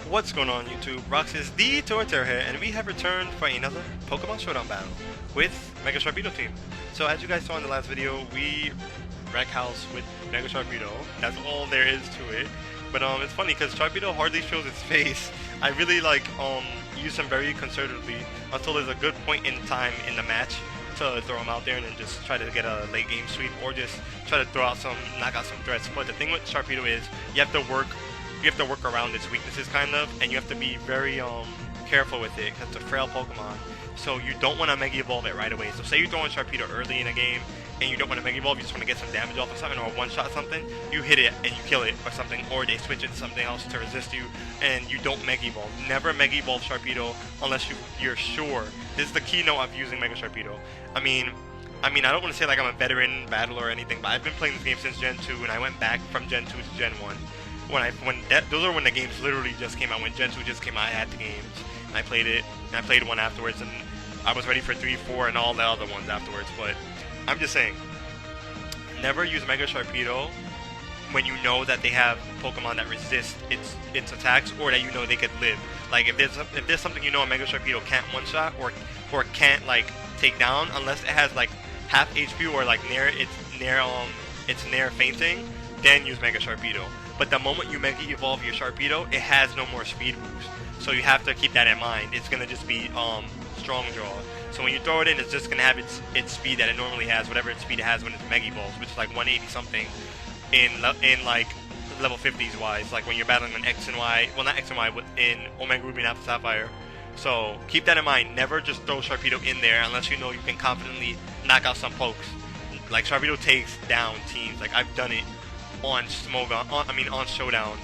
What's going on YouTube? Roxas the Torterra here, and we have returned for another Pokemon Showdown battle with Mega Sharpedo team. So as you guys saw in the last video, we wreck house with Mega Sharpedo. That's all there is to it. But it's funny because Sharpedo hardly shows its face. I really use him very conservatively until there's a good point in time in the match to throw him out there and then just try to get a late game sweep or just try to knock out some threats. But the thing with Sharpedo is you have to work around its weaknesses kind of, and you have to be very careful with it because it's a frail Pokemon. So you don't want to Mega Evolve it right away. So say you're throwing Sharpedo early in a game and you don't want to Mega Evolve, you just want to get some damage off of something or one-shot something, you hit it and you kill it or something, or they switch it to something else to resist you and you don't Mega Evolve. Never Mega Evolve Sharpedo unless you're sure. This is the keynote of using Mega Sharpedo. I mean, I don't want to say like I'm a veteran battler or anything, but I've been playing this game since Gen 2 and I went back from Gen 2 to Gen 1. Those are when the games literally just came out. When Gen 2 just came out, I had the games. And I played it, and I played one afterwards, and I was ready for 3, 4, and all the other ones afterwards. But I'm just saying, never use Mega Sharpedo when you know that they have Pokemon that resist its attacks, or that you know they could live. Like if there's something you know a Mega Sharpedo can't one-shot or can't like take down unless it has like half HP or like it's near fainting, then use Mega Sharpedo. But the moment you Mega Evolve your Sharpedo, it has no more speed boost. So you have to keep that in mind. It's gonna just be strong draw. So when you throw it in, it's just gonna have its speed that it normally has, whatever its speed it has when it's Mega Evolves, which is like 180 something in like level 50s wise, like when you're battling an X and Y, well not X and Y, but in Omega Ruby and Alpha Sapphire. So keep that in mind. Never just throw Sharpedo in there unless you know you can confidently knock out some pokes. Like Sharpedo takes down teams. Like I've done it on on Showdown.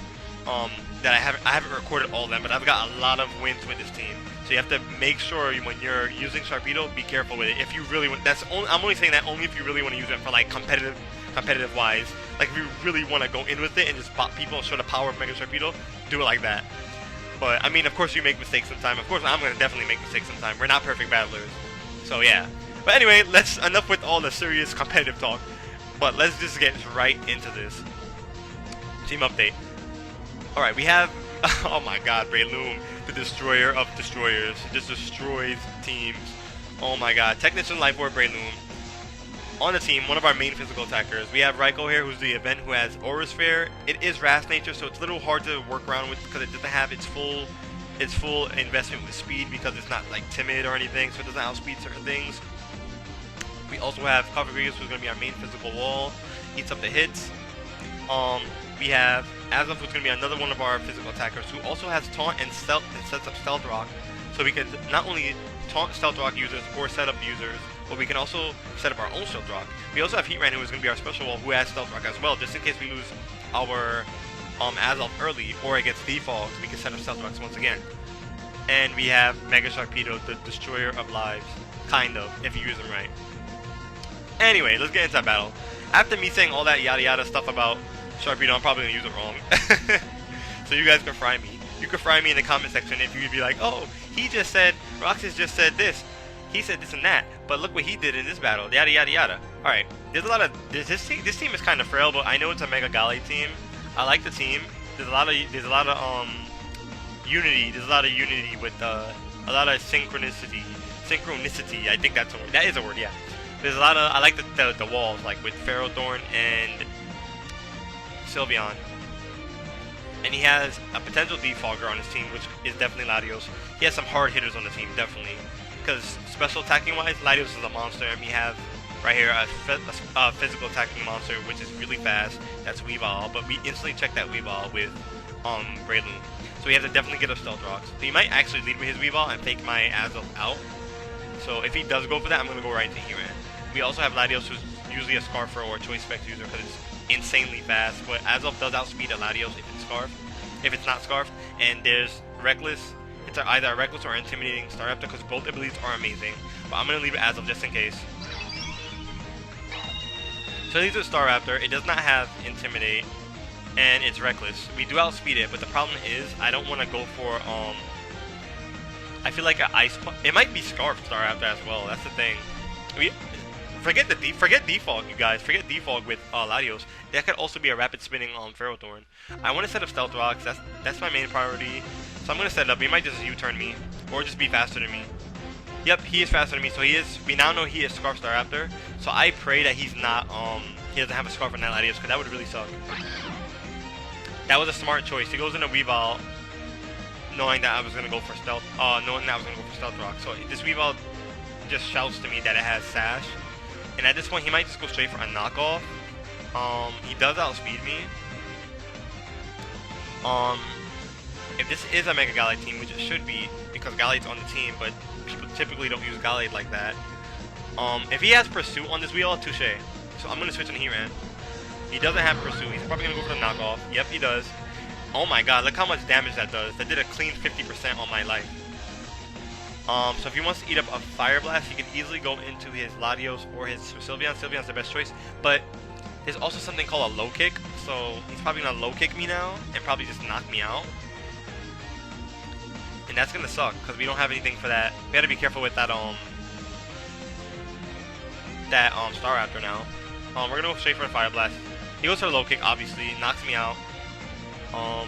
That I haven't recorded all of them, but I've got a lot of wins with this team. So you have to make sure when you're using Sharpedo, be careful with it. If you really want, I'm only saying that only if you really want to use it for like competitive wise. Like if you really want to go in with it and just bop people and show the power of Mega Sharpedo, do it like that. But I mean, of course you make mistakes sometimes. Of course I'm gonna definitely make mistakes sometimes. We're not perfect battlers, so yeah. But anyway, enough with all the serious competitive talk. But let's just get right into this. Team update. Alright, we have, oh my god, Breloom, the destroyer of destroyers. Just destroys teams. Oh my god. Technician Life Orb Breloom. On the team, one of our main physical attackers. We have Raikou here, who's the event who has ORAS Fair. It is Wrath nature, so it's a little hard to work around with because it doesn't have its full investment with speed because it's not like timid or anything, so it doesn't outspeed certain things. We also have Covergreaves, who's going to be our main physical wall. Eats up the hits. We have Azov, who's going to be another one of our physical attackers, who also has Taunt and Stealth and sets up Stealth Rock. So we can not only taunt Stealth Rock users or set up users, but we can also set up our own Stealth Rock. We also have Heatran, who is going to be our special wall, who has Stealth Rock as well, just in case we lose our Azov early or it gets default, we can set up Stealth Rocks once again. And we have Mega Sharpedo, the destroyer of lives, kind of, if you use them right. Anyway, let's get into that battle. After me saying all that yada yada stuff about Sharpedo, I'm probably going to use it wrong. So you guys can fry me. You can fry me in the comment section if you'd be like, oh, he just said, Roxas just said this. He said this and that. But look what he did in this battle. Yada yada yada. Alright, there's a lot of, this team is kind of frail, but I know it's a Mega Gali team. I like the team. There's a lot of unity. There's a lot of unity with a lot of synchronicity. I think that's a word. That is a word, yeah. There's a lot of, I like the walls, like with Ferrothorn and Sylveon. And he has a potential defogger on his team, which is definitely Latios. He has some hard hitters on the team, definitely. Because special attacking wise, Latios is a monster, and we have right here a physical attacking monster, which is really fast. That's Weavile, but we instantly check that Weavile with Breloom. So we have to definitely get up Stealth Rocks. So he might actually lead with his Weavile and fake my Azov out. So if he does go for that, I'm going to go right into Heatran. We also have Latios, who's usually a Scarfer or a Choice Specs user because it's insanely fast. But Azov does outspeed a Latios if it's not Scarfed. And there's Reckless. It's either a Reckless or Intimidating Staraptor because both abilities are amazing. But I'm going to leave it Azov just in case. So these are Staraptor. It does not have Intimidate. And it's Reckless. We do outspeed it, but the problem is I don't want to go for I feel like an Ice Punch. It might be Scarf Staraptor as well. That's the thing. Forget Defog, you guys. Forget Defog with Latios. That could also be a rapid spinning Ferrothorn. I want to set up Stealth Rocks. That's my main priority. So I'm gonna set it up. He might just U-turn me, or just be faster than me. Yep, he is faster than me. So he is. We now know he is Scarf Staraptor. So I pray that he's not. He doesn't have a Scarf or Night Latios, because that would really suck. That was a smart choice. He goes into Weavile, knowing that I was gonna go for Stealth. Knowing that I was gonna go for Stealth Rock. So this Weavile just shouts to me that it has Sash, and at this point he might just go straight for a knockoff. He does outspeed me. If this is a Mega Gallade team, which it should be, because Gallade's on the team, but people typically don't use Gallade like that. If he has Pursuit on this wheel, touche. So I'm gonna switch on Heatran. He doesn't have Pursuit. He's probably gonna go for the knockoff. Yep, he does. Oh my god, look how much damage that does. That did a clean 50% on my life. So if he wants to eat up a Fire Blast, he can easily go into his Latios or his Sylveon. Sylveon's the best choice, but there's also something called a low kick, so he's probably gonna low kick me now and probably just knock me out. And that's gonna suck because we don't have anything for that. We gotta be careful with that Staraptor now. We're gonna go straight for a Fire Blast. He goes for a low kick, obviously, knocks me out. I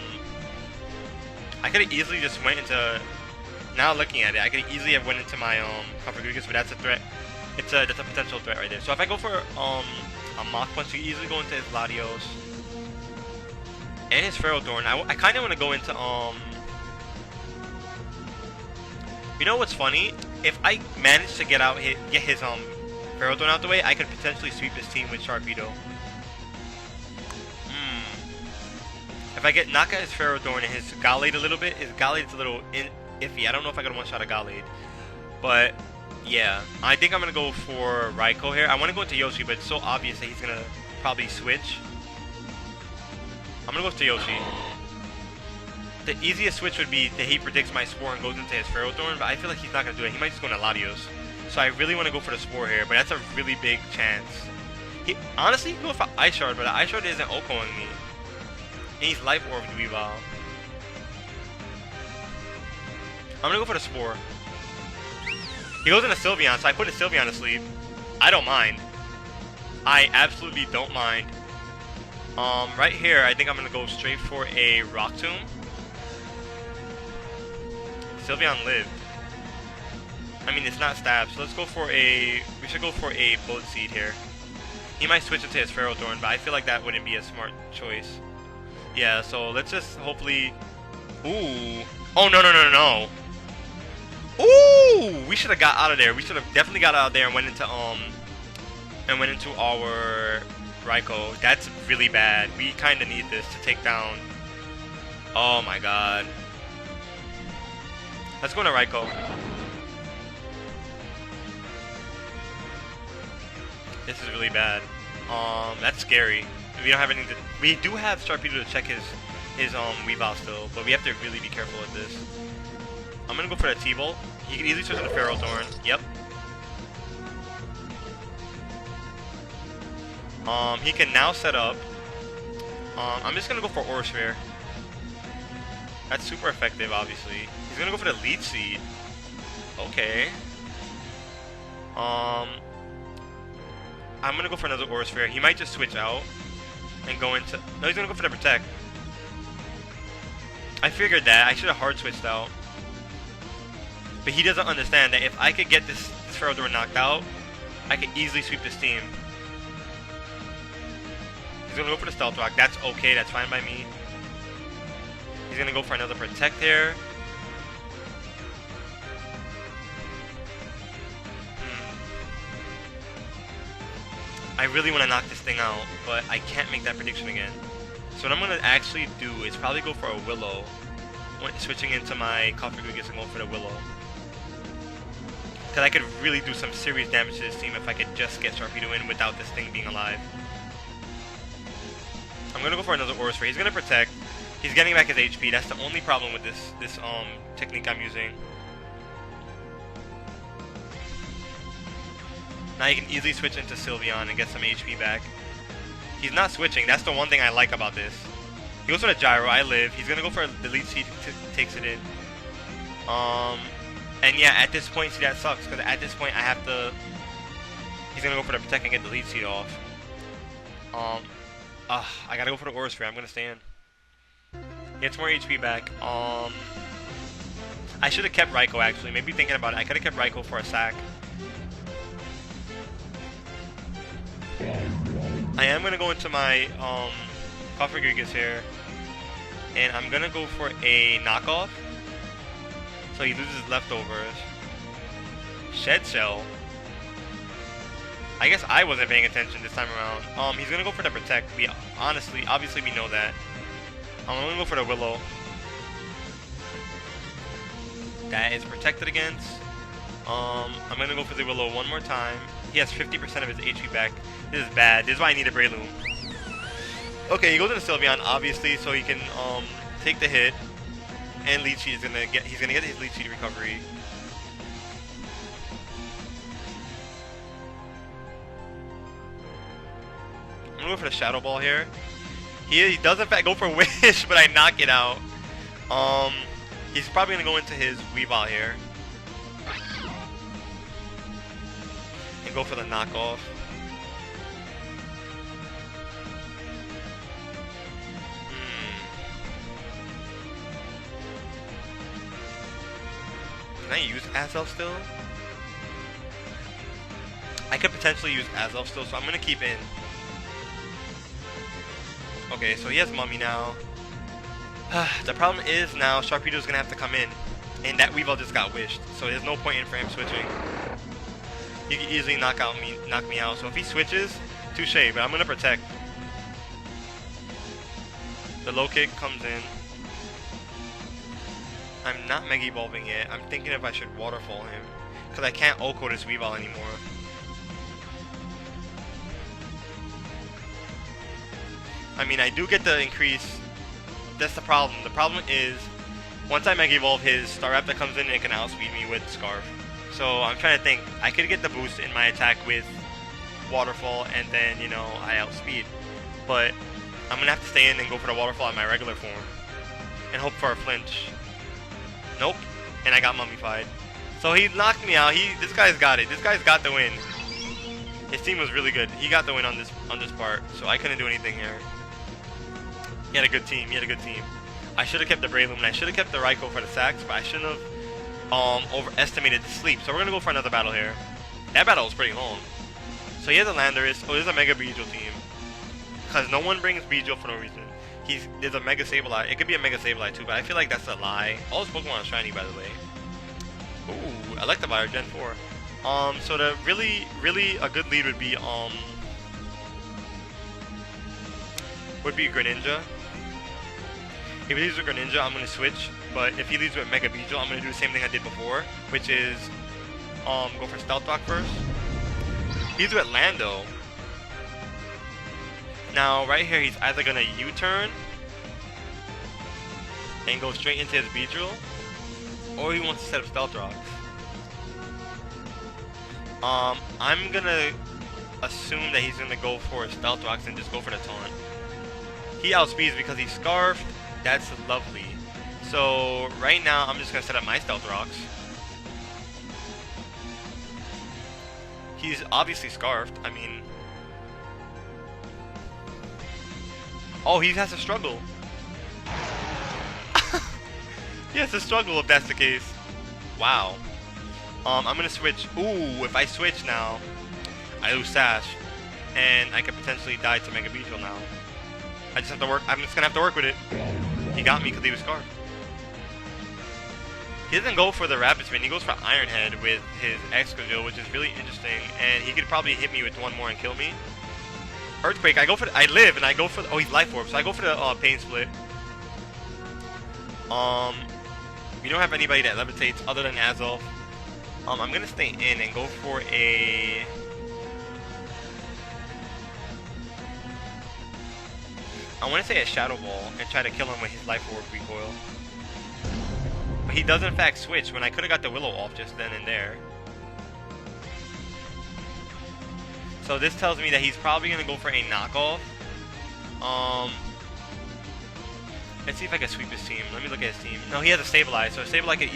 could have easily just went into. Now looking at it, I could easily have went into my Configuragus, but that's a threat. That's a potential threat right there. So if I go for a Mach Punch, he can easily go into his Latios and his Ferrothorn. I kind of want to go into You know what's funny? If I manage to get his Ferrothorn out the way, I could potentially sweep this team with Sharpedo. If I knock out his Ferrothorn and his Gallade a little bit, his Gallade's a little iffy. I don't know if I got a one-shot a Gallade. But, yeah. I think I'm going to go for Raikou here. I want to go into Yoshi, but it's so obvious that he's going to probably switch. I'm going to go to Yoshi. The easiest switch would be that he predicts my Spore and goes into his Ferrothorn, but I feel like he's not going to do it. He might just go into Latios. So I really want to go for the Spore here, but that's a really big chance. Honestly, he can go for Ice Shard, but the Ice Shard isn't OHKOing me. And he's Life Orb with Weavile. I'm gonna go for the Spore. He goes into Sylveon, so I put a Sylveon to sleep. I don't mind. I absolutely don't mind. Right here, I think I'm gonna go straight for a Rock Tomb. Sylveon lived. I mean, it's not Stab, so let's go for a. We should go for a Bullet Seed here. He might switch it to his Ferrothorn, but I feel like that wouldn't be a smart choice. Yeah, so let's just hopefully. Ooh. Oh no no no no. Ooh, we should have got out of there. We should have definitely got out of there and went into our Raikou. That's really bad. We kind of need this to take down. Oh my god. Let's go into Raikou. This is really bad. That's scary. We don't have anything. We do have Sharpedo to check his Weavile still, but we have to really be careful with this. I'm gonna go for that T-Bolt. He can easily switch to the Ferrothorn. Yep. He can now set up. I'm just gonna go for Aura Sphere. That's super effective, obviously. He's gonna go for the Leech Seed. Okay. I'm gonna go for another Aura Sphere. He might just switch out and go into. No, he's gonna go for the Protect. I figured that. I should have hard switched out. But he doesn't understand that if I could get this Ferrothorn knocked out, I could easily sweep this team. He's gonna go for the Stealth Rock. That's okay. That's fine by me. He's gonna go for another Protect here. I really want to knock this thing out, but I can't make that prediction again. So what I'm going to actually do is probably go for a Willow, switching into my Configuragus and going for the Willow. Because I could really do some serious damage to this team if I could just get Sharpedo in without this thing being alive. I'm going to go for another Aura Sphere. He's going to Protect. He's getting back his HP. That's the only problem with this technique I'm using. Now he can easily switch into Sylveon and get some HP back. He's not switching. That's the one thing I like about this. He goes for the Gyro. I live. He's gonna go for the Leech Seed. Takes it in. And yeah, at this point, see, that sucks because at this point I have to. He's gonna go for the Protect and get the Leech Seed off. I gotta go for the Aura Sphere. I'm gonna stay in. Gets more HP back. I should have kept Raikou actually. Maybe thinking about it, I could have kept Raikou for a sack. I am gonna go into my Cofagrigus here, and I'm gonna go for a knockoff. So he loses leftovers. Shed Shell. I guess I wasn't paying attention this time around. He's gonna go for the Protect. Obviously we know that. I'm gonna go for the Willow. That is protected against. I'm gonna go for the Willow one more time. He has 50% of his HP back. This is bad. This is why I need a Breloom. Okay, he goes into Sylveon, obviously, so he can take the hit. And Leech Seed is he's gonna get his Leech Seed recovery. I'm gonna go for the Shadow Ball here. He does in fact go for Wish, but I knock it out. He's probably gonna go into his Weavile here. And go for the knockoff. Can I use Azelf still? I could potentially use Azelf still, so I'm gonna keep in. Okay, so he has Mummy now. The problem is now Sharpedo's gonna have to come in, and that Weavile just got wished, so there's no point in for him switching. He can easily knock me out. So if he switches, touche, but I'm gonna protect. The low kick comes in. I'm not Mega Evolving yet. I'm thinking if I should Waterfall him, because I can't Oko this Weavile anymore. I mean, I do get the increase. That's the problem. The problem is, once I Mega Evolve his Staraptor comes in and it can outspeed me with Scarf. So I'm trying to think. I could get the boost in my attack with Waterfall, and then, you know, I outspeed. But I'm going to have to stay in and go for the Waterfall in my regular form. And hope for a flinch. Nope. And I got mummified. So he knocked me out. This guy's got it. This guy's got the win. His team was really good. He got the win on this part. So I couldn't do anything here. He had a good team. I should have kept the Breloom, and I should have kept the Raikou for the sacks, but I shouldn't have overestimated the sleep. So we're gonna go for another battle here. That battle was pretty long. So he has a Landorus. Oh, there's a Mega Beedrill team. Because no one brings Beedrill for no reason. There's a Mega Sableye. It could be a Mega Sableye too, but I feel like that's a lie. All his Pokemon are shiny, by the way. Ooh, Electivire Gen 4. So the really a good lead would be Greninja. If he leads with Greninja, I'm gonna switch. But if he leads with Mega Beedrill, I'm gonna do the same thing I did before, which is go for Stealth Rock first. He's with Lando. Now right here, he's either gonna U-turn and go straight into his Beedrill, or he wants to set up Stealth Rocks. I'm gonna assume that he's gonna go for Stealth Rocks and just go for the taunt. He outspeeds because he's Scarfed. That's lovely. So right now, I'm just gonna set up my Stealth Rocks. He's obviously Scarfed. I mean, oh, he has to struggle. He has to struggle if that's the case. Wow. I'm gonna switch. Ooh, if I switch now, I lose Sash, and I could potentially die to Mega Beedrill now. I just have to work. I'm just gonna have to work with it. He got me because he was Scarfed. He doesn't go for the Rapid Spin. He goes for Iron Head with his Excadrill, which is really interesting. And he could probably hit me with one more and kill me. Earthquake. I live and I go for. Oh, he's Life Orb, so I go for the Pain Split. We don't have anybody that levitates other than Azelf. I'm gonna stay in and go for a. I want to say a Shadow Ball and try to kill him with his Life Orb recoil. But he does in fact switch when I could have got the Willow off just then and there. So this tells me that he's probably going to go for a knockoff. Let's see if I can sweep his team. Let me look at his team. No, he has a Sableye, so Sableye could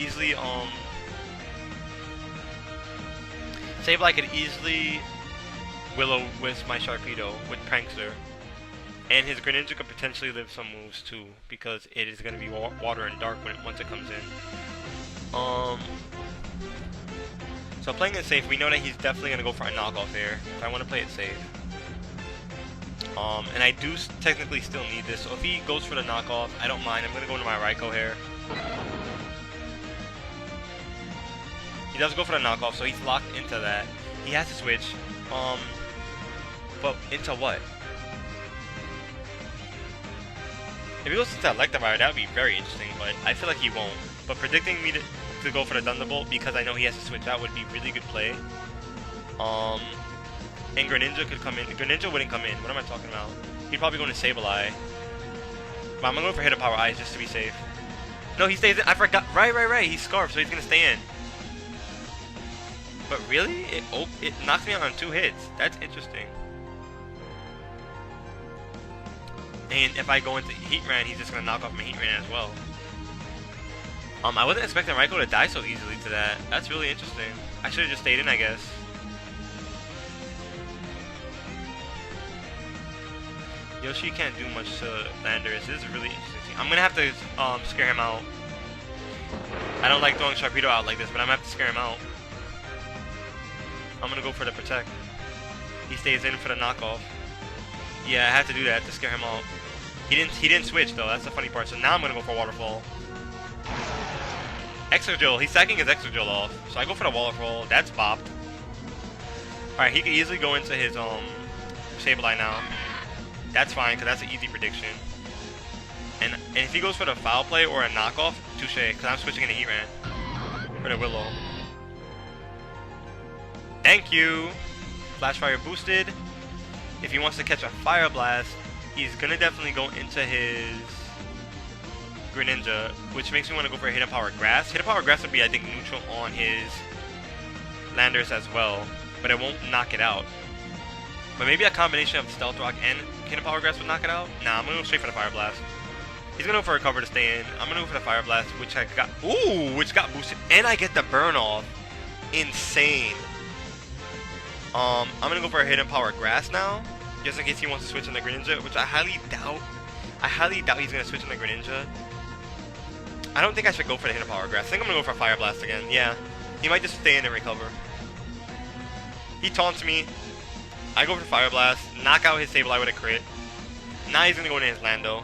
easily Willow with my Sharpedo with Prankster. And his Greninja could potentially live some moves too, because it is going to be water and dark once it comes in. Um, so playing it safe, we know that he's definitely gonna go for a knockoff here. If I want to play it safe. And I do technically still need this. So if he goes for the knockoff, I don't mind. I'm gonna go into my Raikou here. He does go for the knockoff, so he's locked into that. He has to switch. But into what? If he goes into Electivire, that would be very interesting, but I feel like he won't. But predicting me to go for the Thunderbolt because I know he has to switch out would be really good play. And Greninja could come in. Greninja wouldn't come in. What am I talking about? He'd probably go into Sableye. But I'm gonna go for Hidden Power Eyes just to be safe. No, he stays in. I forgot. Right. He's Scarf, so he's gonna stay in. But really? It knocks me out on 2 hits. That's interesting. And if I go into Heatran, he's just gonna knock off my Heatran as well. I wasn't expecting Raikou to die so easily to that. That's really interesting. I should have just stayed in, I guess. Yoshi can't do much to Landers. This is really interesting. I'm gonna have to scare him out. I don't like throwing Sharpedo out like this, but I'm gonna have to scare him out. I'm gonna go for the Protect. He stays in for the knockoff. Yeah, I had to do that to scare him out. He didn't switch though. That's the funny part. So now I'm gonna go for Waterfall. Exegil. He's sacking his Exegil off. So I go for the Waterfall. That's bopped. Alright, he can easily go into his Sableye now. That's fine, because that's an easy prediction. And if he goes for the Foul Play or a knockoff, touche, because I'm switching into Heatran. For the Willow. Thank you! Flash Fire boosted. If he wants to catch a Fire Blast, he's going to definitely go into his Greninja, which makes me want to go for a Hidden Power Grass. Hidden Power Grass would be, I think, neutral on his Landers as well, but it won't knock it out. But maybe a combination of Stealth Rock and Hidden Power Grass would knock it out? Nah, I'm going to go straight for the Fire Blast. He's going to go for a cover to stay in. I'm going to go for the Fire Blast, which I got... Ooh! Which got boosted. And I get the Burn Off. Insane. I'm going to go for a Hidden Power Grass now, just in case he wants to switch on the Greninja, which I highly doubt. I highly doubt he's going to switch on the Greninja. I don't think I should go for the Hidden Power Grass. I think I'm going to go for Fire Blast again. Yeah. He might just stay in and recover. He taunts me. I go for Fire Blast. Knock out his Sableye with a crit. Now he's going to go into his Lando,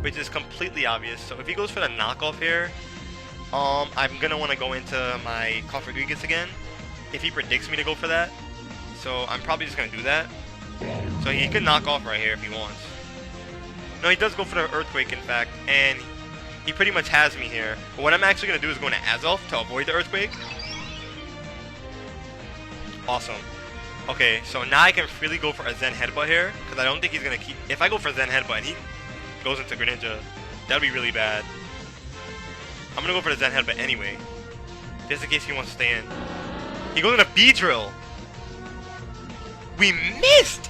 which is completely obvious. So if he goes for the knockoff here, I'm going to want to go into my Cofagrigus again. If he predicts me to go for that. So I'm probably just going to do that. So he can knock off right here if he wants. No, he does go for the Earthquake, in fact. And he pretty much has me here. But what I'm actually going to do is go into Azelf to avoid the Earthquake. Awesome. Okay, so now I can freely go for a Zen Headbutt here. Because I don't think he's going to keep... If I go for Zen Headbutt and he goes into Greninja, that would be really bad. I'm going to go for the Zen Headbutt anyway. Just in case he wants to stay in. He goes into Beedrill. We missed!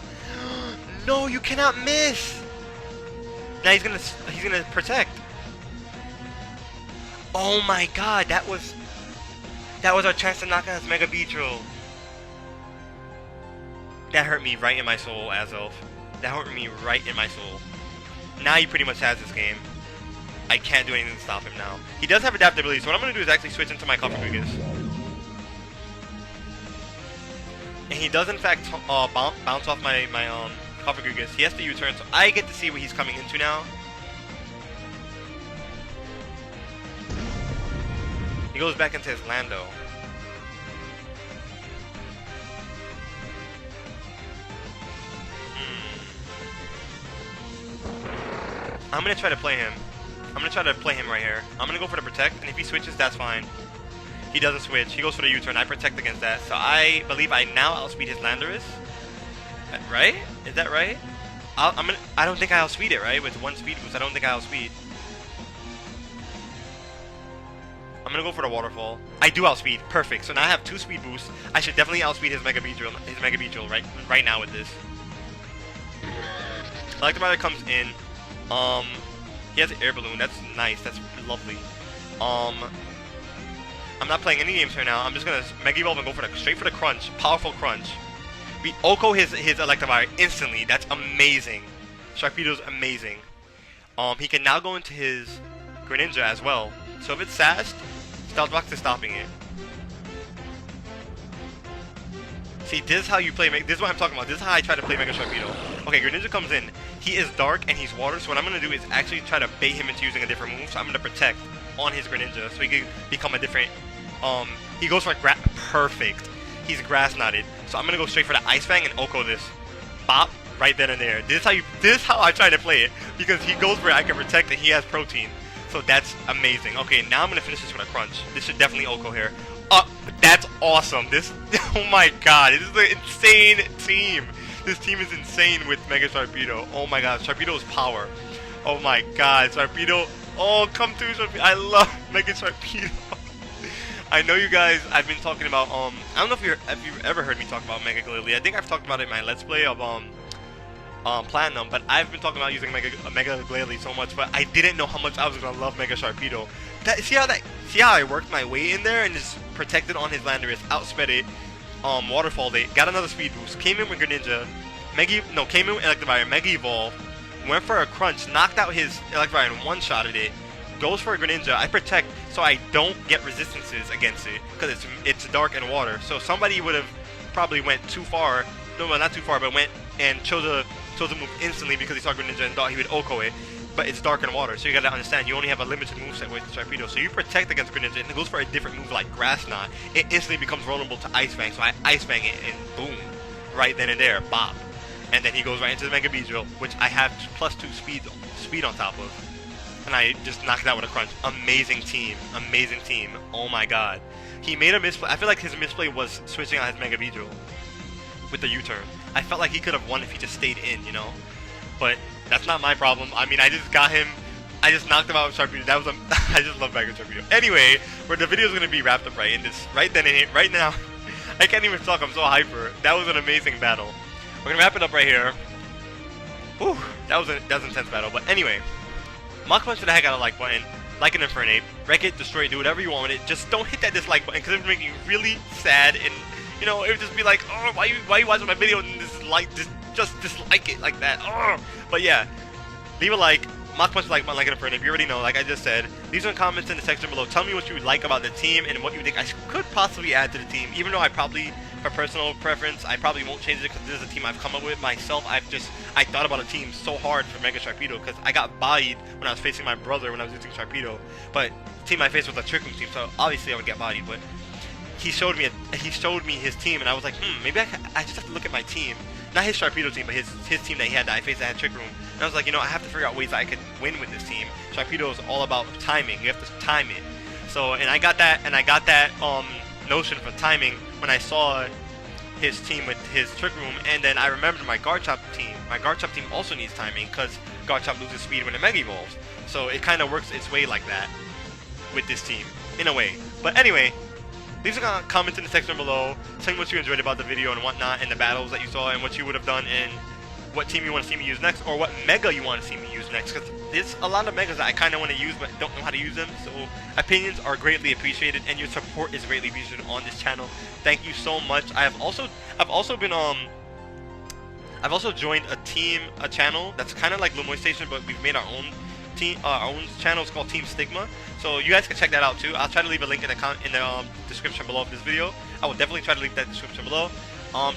No, you cannot miss! Now he's gonna protect. Oh my god, that was our chance to knock out his Mega Beedrill. That hurt me right in my soul, Azelf. That hurt me right in my soul. Now he pretty much has this game. I can't do anything to stop him now. He does have adaptability, so what I'm gonna do is actually switch into my Cofagrigus. And he does in fact bounce off my Cofagrigus. He has to U-turn, so I get to see what he's coming into now. He goes back into his Lando. I'm gonna try to play him. I'm gonna try to play him right here. I'm gonna go for the Protect, and if he switches, that's fine. He doesn't switch. He goes for the U-turn. I protect against that. So I believe I now outspeed his Landorus. Right? Is that right? I don't think I outspeed it, right? With one speed boost, I don't think I outspeed. I'm gonna go for the Waterfall. I do outspeed. Perfect. So now I have 2 speed boosts. I should definitely outspeed his Mega Beedrill right now with this. Electivire comes in. He has an Air Balloon. That's nice. That's lovely. I'm not playing any games right now. I'm just gonna Mega Evolve and go for straight for the Crunch. Powerful Crunch. We Oko his Electivire instantly. That's amazing. Sharpedo's amazing. He can now go into his Greninja as well. So if it's sashed, Stealth Rox is stopping it. See, this is how you play. This is what I'm talking about. This is how I try to play Mega Sharpedo. Okay, Greninja comes in. He is dark and he's water. So what I'm gonna do is actually try to bait him into using a different move. So I'm gonna protect on his Greninja so he can become a different. He goes for perfect. He's grass knotted. So I'm gonna go straight for the Ice Fang and Oko this. Bop right then and there. This is how I try to play it because he goes for it. I can protect and he has protein. So that's amazing. Okay, now I'm gonna finish this with a crunch. This should definitely Oko here. That's awesome. Oh my god, this is an insane team. This team is insane with Mega Sharpedo. Oh my god, Sharpedo's power. Oh my god, Sharpedo. Oh, come through, Sharpedo. I love Mega Sharpedo. I know you guys, I've been talking about, I don't know if you've ever heard me talk about Mega Glalie. I think I've talked about it in my Let's Play of, Platinum, but I've been talking about using Mega Glalie so much, but I didn't know how much I was gonna love Mega Sharpedo. See how I worked my way in there and just protected on his Landorus, outsped it, waterfalled it, got another speed boost, came in with Greninja, came in with Electivire, Mega Evolve, went for a crunch, knocked out his Electivire and one-shotted it, goes for a Greninja, I protect so I don't get resistances against it, because it's dark and water, so somebody would have probably went too far, no, not too far, but went and chose a move instantly because he saw Greninja and thought he would Oko it. But it's dark and water, so you gotta understand you only have a limited moveset with Sharpedo. So you protect against Greninja and it goes for a different move like Grass Knot. It instantly becomes vulnerable to Ice Fang, so I Ice Fang it and boom. Right then and there, bop. And then he goes right into the Mega Beedrill, which I have +2 speed on top of. And I just knocked it out with a crunch. Amazing team. Amazing team. Oh my god. He made a misplay. I feel like his misplay was switching out his Mega Beedrill with the U-turn. I felt like he could have won if he just stayed in, you know? But that's not my problem. I mean, I just got him. I just knocked him out with Sharpedo. That was I just love Mega Sharpedo. Anyway, where the video is gonna be wrapped up right then and right now. I can't even talk. I'm so hyper. That was an amazing battle. We're gonna wrap it up right here. Whew, that was an intense battle. But anyway, Mach Punch to the heck out of the like button. Like an Infernape, wreck it, destroy it, do whatever you want with it. Just don't hit that dislike button because it would make me really sad and. You know, it would just be like, oh, why you watching my video and just dislike it like that? Oh. But yeah, leave a like, Mach Punch like an Infernape. You already know, like I just said. Leave some comments in the section below. Tell me what you like about the team and what you think I could possibly add to the team. Even though I probably, for personal preference, I probably won't change it because this is a team I've come up with myself. I thought about a team so hard for Mega Sharpedo because I got bodied when I was facing my brother when I was using Sharpedo. But the team I faced was a Trick Room team, so obviously I would get bodied. But he showed me his team, and I was like, maybe I just have to look at my team, not his Sharpedo team, but his team that he had that I faced that had Trick Room. And I was like, you know, I have to figure out ways that I could win with this team. Sharpedo is all about timing. You have to time it. So, and I got that notion for timing when I saw his team with his Trick Room, and then I remembered my Garchomp team. My Garchomp team also needs timing because Garchomp loses speed when it Mega Evolves. So it kind of works its way like that with this team, in a way. But anyway, leave some comments in the section below. Tell me what you enjoyed about the video and whatnot, and the battles that you saw, and what you would have done, and what team you want to see me use next, or what Mega you want to see me use next. Because there's a lot of Megas that I kind of want to use, but don't know how to use them. So opinions are greatly appreciated, and your support is greatly appreciated on this channel. Thank you so much. I've also joined a channel that's kind of like Lumoy Station, but we've made our own team, our own channel. It's called Team Stigma. So you guys can check that out too. I'll try to leave a link in the description below of this video. I will definitely try to leave that description below.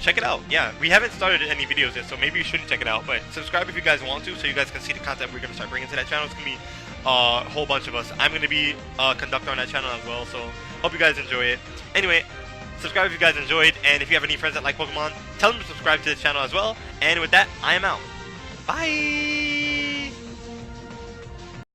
Check it out. Yeah, we haven't started any videos yet, so maybe you shouldn't check it out. But subscribe if you guys want to, so you guys can see the content we're gonna start bringing to that channel. It's gonna be a whole bunch of us. I'm gonna be a conductor on that channel as well. So hope you guys enjoy it. Anyway, subscribe if you guys enjoyed, and if you have any friends that like Pokemon, tell them to subscribe to the channel as well. And with that, I am out. Bye.